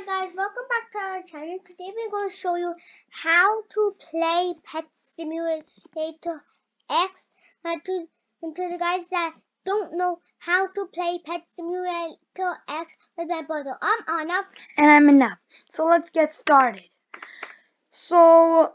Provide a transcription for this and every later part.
Hi guys, welcome back to our channel. Today we're going to show you how to play Pet Simulator X. To the guys that don't know how to play Pet Simulator X with my brother, I'm Anna. And I'm enough. So let's get started. So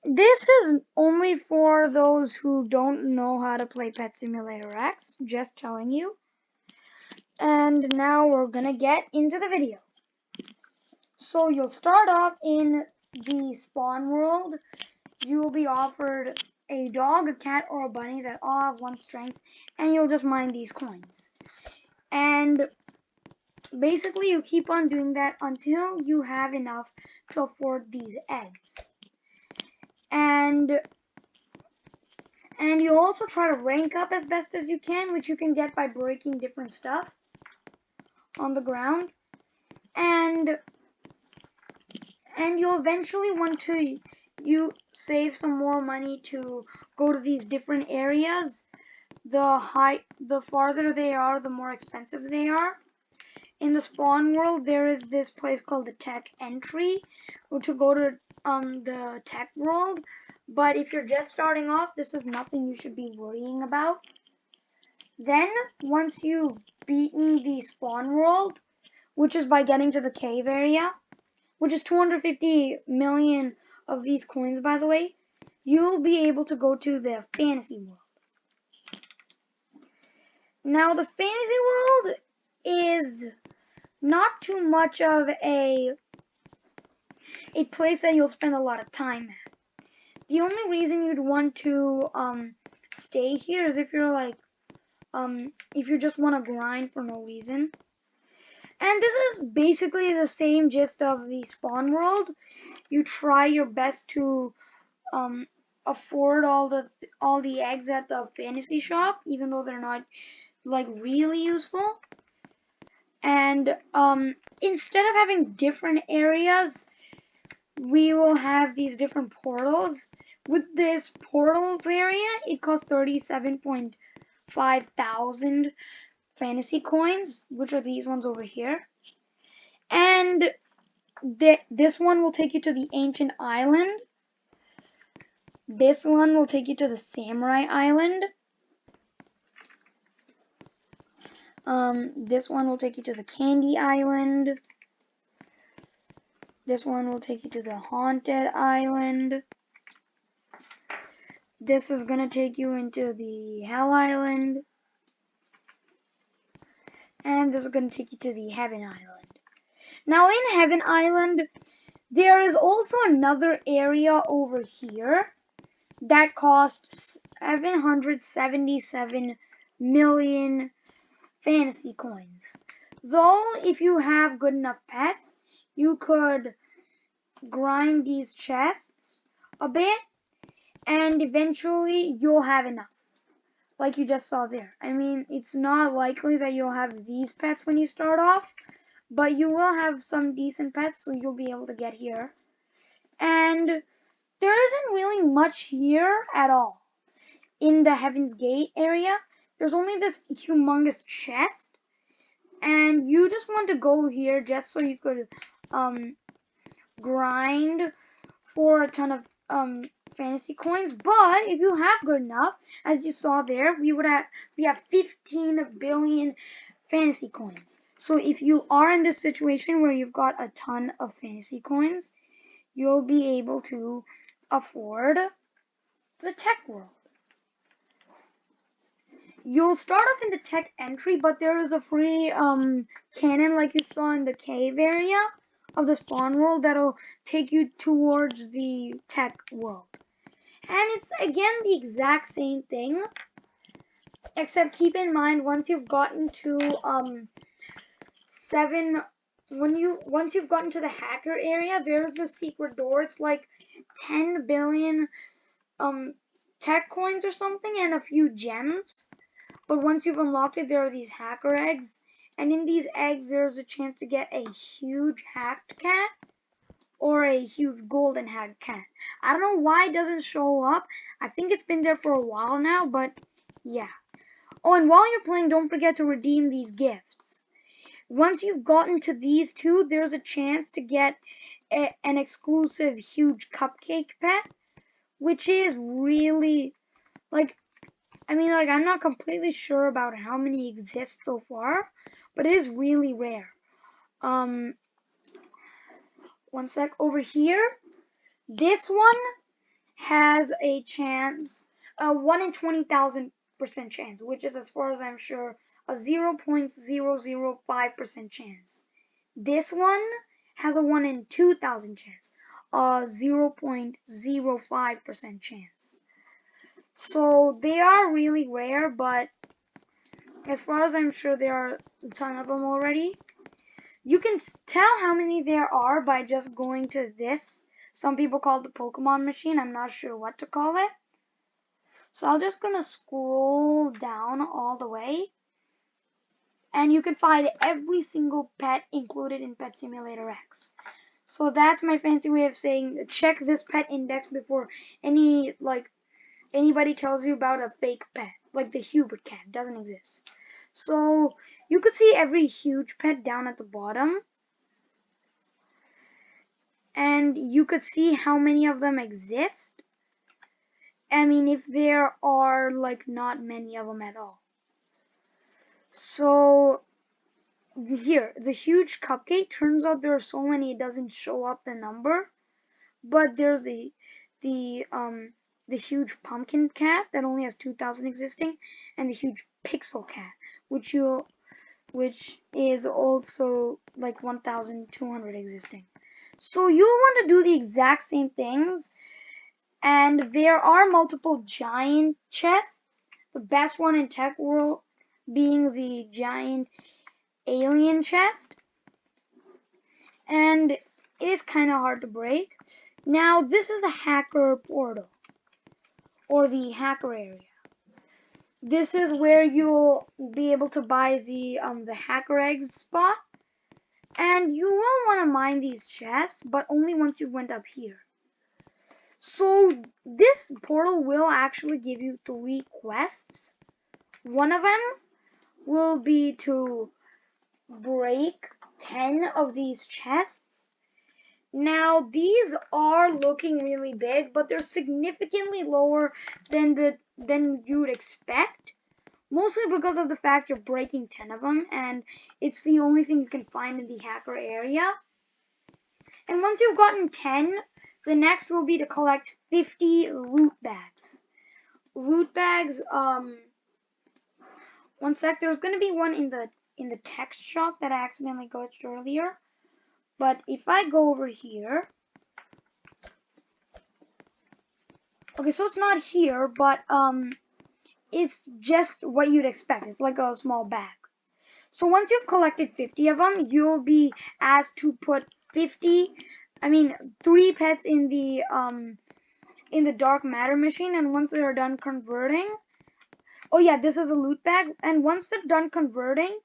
this is only for those who don't know how to play Pet Simulator X, just telling you. And now we're gonna get into the video. So you'll start off in the spawn world. You will be offered a dog, a cat, or a bunny that all have one strength, and you'll just mine these coins. And basically you keep on doing that until you have enough to afford these eggs. And you also try to rank up as best as you can, which you can get by breaking different stuff on the ground. And you'll eventually want to save some more money to go to these different areas. The farther they are, the more expensive they are. In the spawn world, there is this place called the tech entry, to go to the tech world. But if you're just starting off, this is nothing you should be worrying about. Then, once you've beaten the spawn world, which is by getting to the cave area, which is 250 million of these coins, by the way, you'll be able to go to the fantasy world. Now, the fantasy world is not too much of a place that you'll spend a lot of time at. The only reason you'd want to stay here is if you're like if you just want to grind for no reason. And this is basically the same gist of the spawn world. You try your best to afford all the eggs at the fantasy shop, even though they're not like really useful. And instead of having different areas, we will have these different portals. With this portals area, it costs 37.5 thousand fantasy coins, which are these ones over here. And this one will take you to the ancient island. This one will take you to the samurai island. This one will take you to the candy island. This one will take you to the haunted island. This is gonna take you into the hell island. And this is gonna take you to the heaven island. Now in heaven island, there is also another area over here that costs 777 million fantasy coins. Though, if you have good enough pets, you could grind these chests a bit, and eventually you'll have enough. Like you just saw there. I mean, it's not likely that you'll have these pets when you start off, but you will have some decent pets, so you'll be able to get here. And there isn't really much here at all. In the Heaven's Gate area, there's only this humongous chest, and you just want to go here just so you could grind for a ton of fantasy coins. But if you have good enough, as you saw there, we have 15 billion fantasy coins. So if you are in this situation where you've got a ton of fantasy coins, you'll be able to afford the tech world. You'll start off in the tech entry, but there is a free cannon like you saw in the cave area of the spawn world that'll take you towards the tech world. And it's again the exact same thing, except keep in mind once you've gotten to once you've gotten to the hacker area, there's the secret door. It's like 10 billion tech coins or something and a few gems. But once you've unlocked it, there are these hacker eggs. And in these eggs, there's a chance to get a huge hacked cat or a huge golden hacked cat. I don't know why it doesn't show up. I think it's been there for a while now, but yeah. Oh, and while you're playing, don't forget to redeem these gifts. Once you've gotten to these two, there's a chance to get an exclusive huge cupcake pet, which is really, like, I mean, like, I'm not completely sure about how many exist so far, but it is really rare. One sec. Over here, this one has a chance, a 1 in 20,000% chance, which is, as far as I'm sure, a 0.005% chance. This one has a 1 in 2,000 chance, a 0.05% chance. So they are really rare, but as far as I'm sure, there are a ton of them already. You can tell how many there are by just going to this. Some people call it the Pokemon machine. I'm not sure what to call it. So I'm just going to scroll down all the way. And you can find every single pet included in Pet Simulator X. So that's my fancy way of saying check this pet index before anybody tells you about a fake pet. Like the Hubert cat doesn't exist. So you could see every huge pet down at the bottom. And you could see how many of them exist. I mean, if there are like not many of them at all. So here, the huge cupcake, turns out there are so many it doesn't show up the number. But there's the huge pumpkin cat that only has 2,000 existing, and the huge pixel cat, which is also like 1,200 existing. So you'll want to do the exact same things, and there are multiple giant chests. The best one in Tech World being the giant alien chest, and it is kind of hard to break. Now this is the hacker portal, or the hacker area. This is where you'll be able to buy the hacker eggs spot, and you will want to mine these chests, but only once you went up here. So this portal will actually give you 3 quests. One of them will be to break 10 of these chests. Now these are looking really big, but they're significantly lower than you would expect. Mostly because of the fact you're breaking 10 of them, and it's the only thing you can find in the hacker area. And once you've gotten 10, the next will be to collect 50 loot bags. Loot bags, one sec, there's going to be one in the text shop that I accidentally glitched earlier. But if I go over here, okay, so it's not here, but it's just what you'd expect. It's like a small bag. So once you've collected 50 of them, you'll be asked to put 3 pets in the dark matter machine, and once they're done converting, oh yeah, this is a loot bag, and once they're done converting,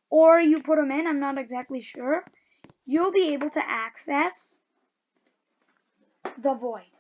or you put them in, I'm not exactly sure, you'll be able to access the void.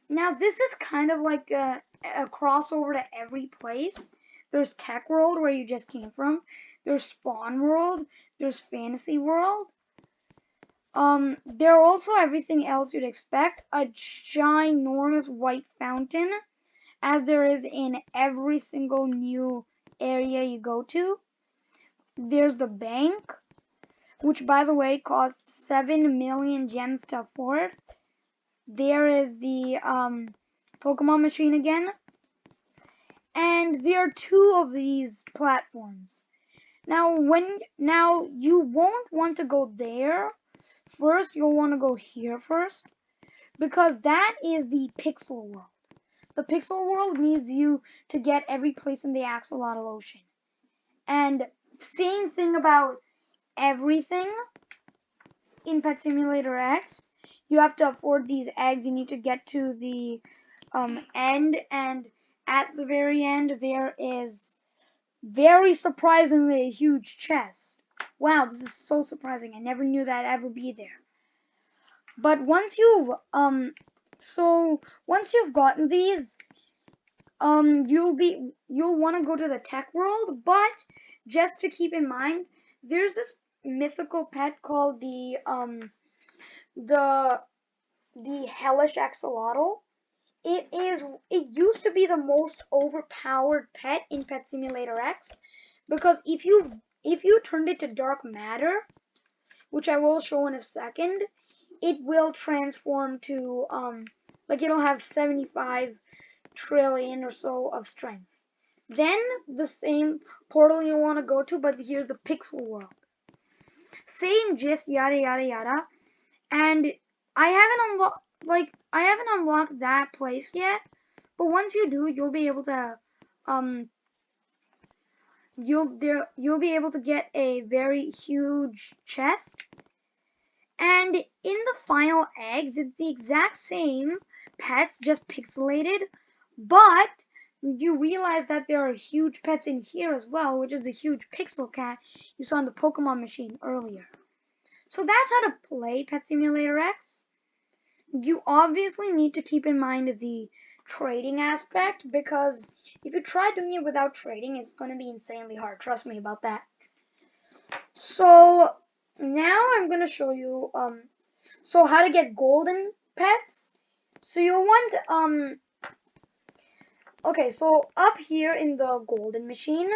Now this is kind of like a crossover to every place. There's Tech World, where you just came from. There's Spawn World. There's Fantasy World. There are also everything else you'd expect. A ginormous white fountain, as there is in every single new area you go to. There's the bank, which by the way costs 7 million gems to afford. There is the Pokemon machine again. And there are 2 of these platforms. Now you won't want to go there first, you'll want to go here first, because that is the Pixel World. The Pixel World needs you to get every place in the Axolotl Ocean. And same thing about everything in Pet Simulator X. You have to afford these eggs. You need to get to the end, and at the very end there is very surprisingly a huge chest. Wow, this is so surprising. I never knew that I'd ever be there. But once you've gotten these, you'll want to go to the Tech World, but just to keep in mind, there's this mythical pet called the hellish axolotl. It used to be the most overpowered pet in Pet Simulator X, because if you turned it to dark matter, which I will show in a second, it will transform to like it'll have 75 trillion or so of strength. Then the same portal you want to go to, but here's the pixel world. Same gist, yada yada yada. And I haven't unlocked that place yet, but once you do, you'll be able to you'll be able to get a very huge chest. And in the final eggs, it's the exact same pets, just pixelated, but you realize that there are huge pets in here as well, which is the huge pixel cat you saw in the Pokemon machine earlier. So that's how to play Pet Simulator X. You obviously need to keep in mind the trading aspect, because if you try doing it without trading, it's going to be insanely hard. Trust me about that. So now I'm going to show you so how to get golden pets. So you'll want okay, so up here in the golden machine,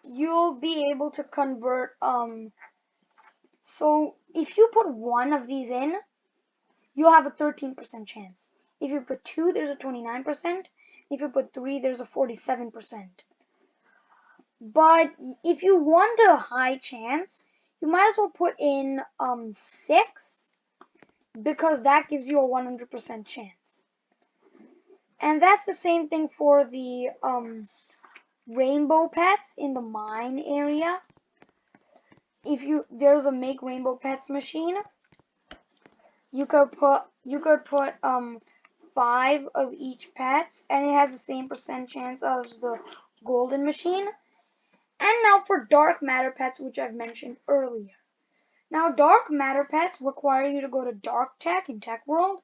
you'll be able to convert so if you put one of these in, you'll have a 13% chance. If you put two, there's a 29%. If you put three, there's a 47%. But if you want a high chance, you might as well put in 6, because that gives you a 100% chance. And that's the same thing for the rainbow pets in the mine area. There's a make rainbow pets machine, you could put 5 of each pets, and it has the same percent chance as the golden machine. And now for dark matter pets, which I've mentioned earlier. Now dark matter pets require you to go to dark tech in Tech World,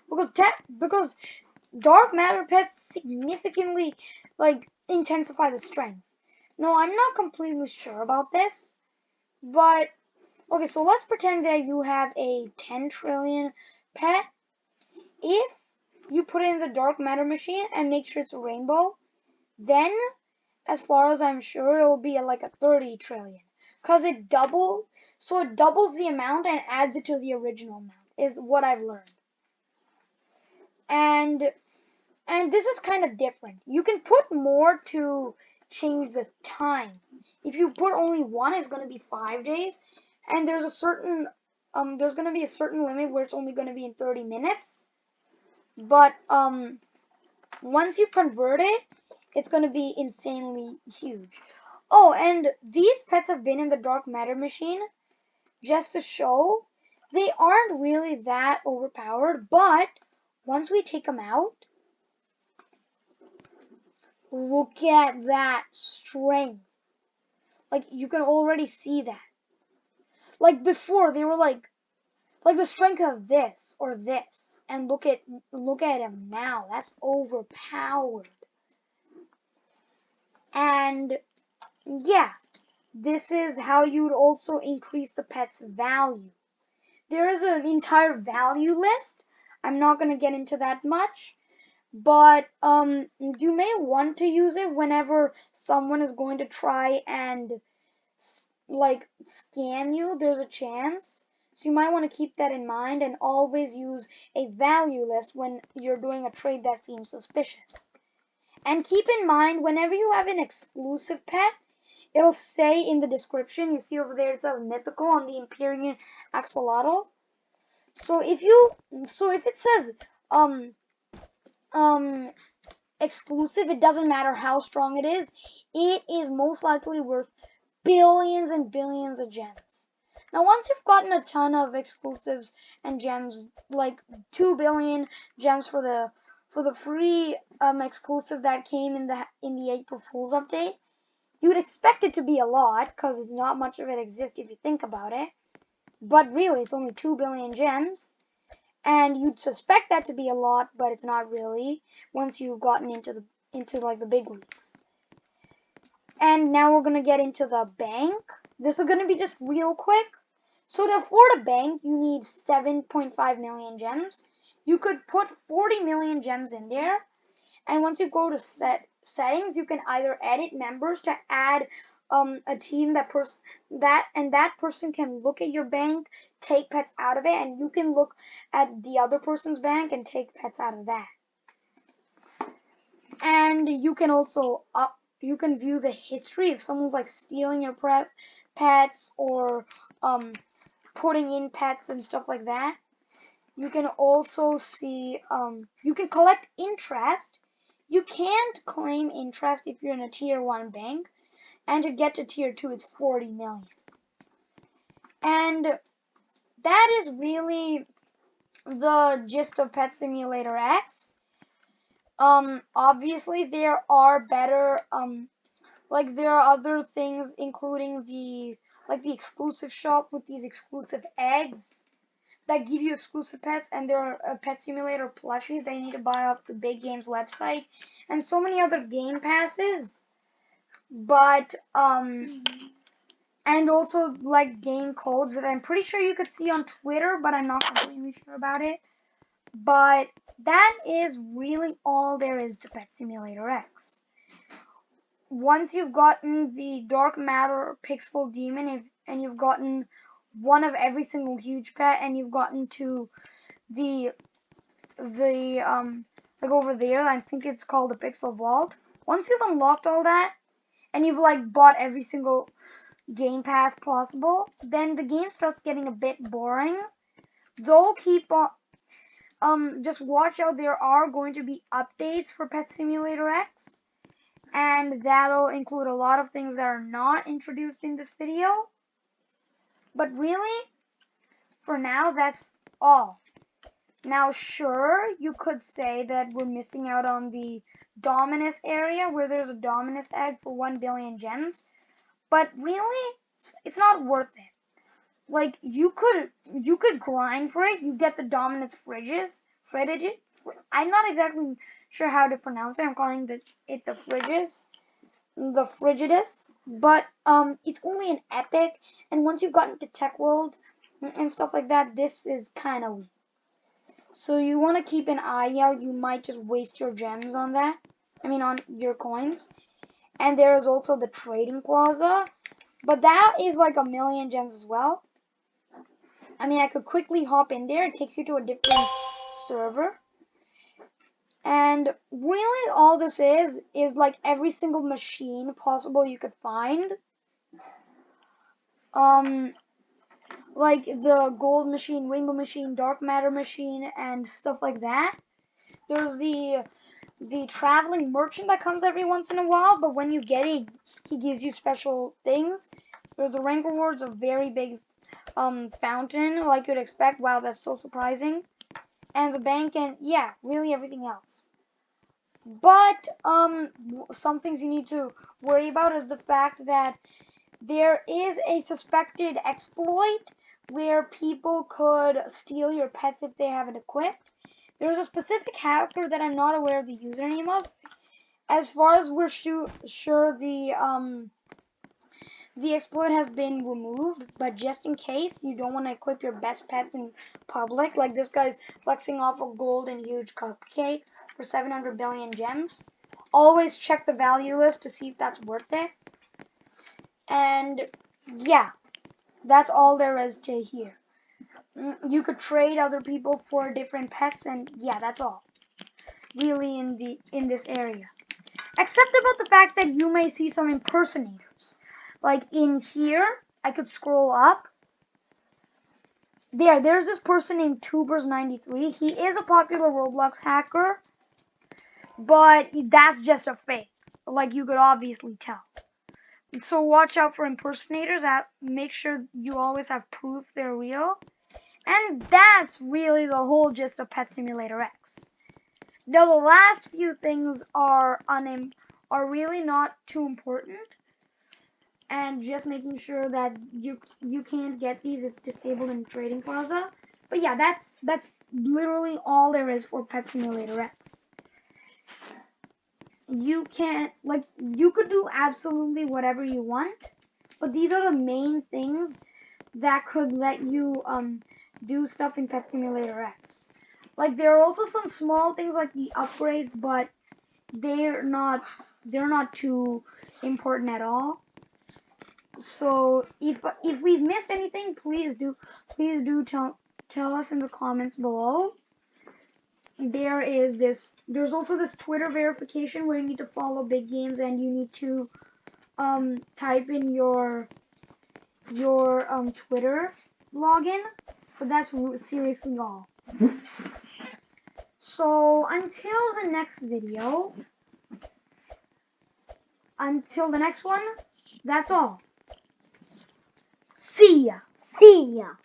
because dark matter pets significantly intensify the strength. No, I'm not completely sure about this, but okay, so let's pretend that you have a 10 trillion pet. If you put it in the dark matter machine and make sure it's a rainbow, then as far as I'm sure, it'll be like a 30 trillion, because it doubles the amount and adds it to the original amount, is what I've learned. And this is kind of different. You can put more to change the time. If you put only one, it's going to be 5 days, and there's going to be a certain limit where it's only going to be in 30 minutes. But once you convert it, it's going to be insanely huge. Oh, and these pets have been in the dark matter machine just to show they aren't really that overpowered, but once we take them out, look at that strength. Like, you can already see that. Like before, they were like the strength of this or this, and look at him now. That's overpowered. And yeah, this is how you would also increase the pet's value. There is an entire value list. I'm not going to get into that much, but you may want to use it whenever someone is going to try and scam you. There's a chance. So you might want to keep that in mind, and always use a value list when you're doing a trade that seems suspicious. And keep in mind, whenever you have an exclusive pet, it'll say in the description, you see over there it says mythical on the Imperial axolotl. So if it says exclusive, it doesn't matter how strong it is most likely worth billions and billions of gems. Now once you've gotten a ton of exclusives and gems, like 2 billion gems for the free exclusive that came in the April Fool's update, you'd expect it to be a lot, because not much of it exists if you think about it. But really, it's only 2 billion gems, and you'd suspect that to be a lot, but it's not really once you've gotten into the big leagues. And now we're gonna get into the bank. This is gonna be just real quick. So to afford a bank, you need 7.5 million gems. You could put 40 million gems in there. And once you go to settings, you can either edit members to add a team that person can look at your bank, take pets out of it, and you can look at the other person's bank and take pets out of that. And you can also you can view the history if someone's like stealing your pets or putting in pets and stuff like that. You can also see you can collect interest. You can't claim interest if you're in a tier 1 bank, and to get to tier 2 it's 40 million. And that is really the gist of Pet Simulator X. Obviously there are better like there are other things, including the exclusive shop with these exclusive eggs that give you exclusive pets, and there are Pet Simulator plushies that you need to buy off the Big Games website, and so many other game passes. But and also like game codes that I'm pretty sure you could see on Twitter, but I'm not completely sure about it. But that is really all there is to Pet Simulator X. Once you've gotten the Dark Matter Pixel Demon, and you've gotten one of every single huge pet, and you've gotten to the like over there, I think it's called the Pixel Vault. Once you've unlocked all that, and you've like bought every single game pass possible, then the game starts getting a bit boring. Though keep on just watch out, there are going to be updates for Pet Simulator X. And that'll include a lot of things that are not introduced in this video. But really, for now, that's all. Now, sure, you could say that we're missing out on the Dominus area, where there's a Dominus egg for 1 billion gems. But really, it's not worth it. Like, you could grind for it. You get the Dominus fridges. I'm not exactly sure how to pronounce it. I'm calling it the fridges, the frigidus. But it's only an epic, and once you've gotten to Tech World and stuff like that, this is kind of weak. So you want to keep an eye out. You might just waste your gems on that. I mean, on your coins. And there is also the Trading Plaza, but that is like 1 million gems as well. I mean, I could quickly hop in there. It takes you to a different server. And really all this is like every single machine possible you could find. Like the gold machine, rainbow machine, dark matter machine, and stuff like that. There's the traveling merchant that comes every once in a while, but when you get it, he gives you special things. There's the rank rewards, a very big fountain, like you'd expect. Wow, that's so surprising. And the bank, and yeah, really everything else. But some things you need to worry about is the fact that there is a suspected exploit where people could steal your pets if they have it equipped. There's a specific hacker that I'm not aware of the username of. As far as we're sure, the exploit has been removed, but just in case you don't want to equip your best pets in public, like this guy's flexing off a golden huge cupcake for 700 billion gems, always check the value list to see if that's worth it. And yeah, that's all there is to here. You could trade other people for different pets, and yeah, that's all really in this area. Except about the fact that you may see some impersonators. Like in here, I could scroll up. There's this person named Tubers93. He is a popular Roblox hacker, but that's just a fake. Like you could obviously tell. So watch out for impersonators. Make sure you always have proof they're real. And that's really the whole gist of Pet Simulator X. Now the last few things are really not too important. And just making sure that you can't get these. It's disabled in Trading Plaza. But yeah, that's literally all there is for Pet Simulator X. you can't, like, you could do absolutely whatever you want, but these are the main things that could let you do stuff in Pet Simulator X. Like, there are also some small things like the upgrades, but they're not too important at all. So if we've missed anything, please do tell us in the comments below. There's also this Twitter verification where you need to follow Big Games and you need to type in your Twitter login, but that's seriously all. So until the next video, until the next one, that's all. See ya. See ya.